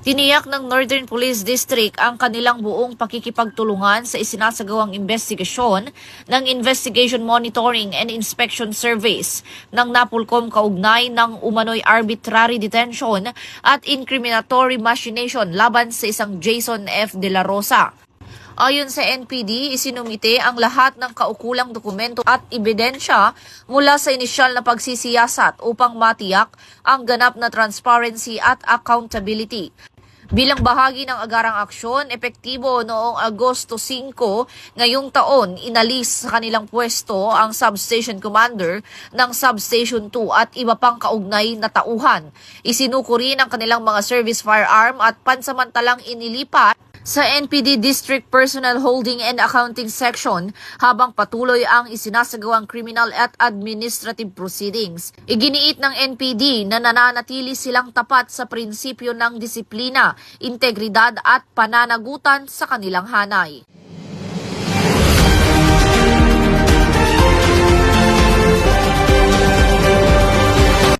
Tiniyak ng Northern Police District ang kanilang buong pakikipagtulungan sa isinasagawang investigasyon ng Investigation Monitoring and Inspection Service ng NAPOLCOM kaugnay ng umano'y arbitrary detention at incriminatory machination laban sa isang Jason F. De La Rosa. Ayon sa NPD, isinumite ang lahat ng kaukulang dokumento at ebidensya mula sa inisyal na pagsisiyasat upang matiyak ang ganap na transparency at accountability. Bilang bahagi ng agarang aksyon, epektibo noong Agosto 5 ngayong taon, inalis sa kanilang pwesto ang substation commander ng Substation 2 at iba pang kaugnay na tauhan. Isinuko rin ang kanilang mga service firearm at pansamantalang inilipat sa NPD District Personnel Holding and Accounting Section habang patuloy ang isinasagawang criminal at administrative proceedings. Iginiit ng NPD na nananatili silang tapat sa prinsipyo ng disiplina, integridad at pananagutan sa kanilang hanay.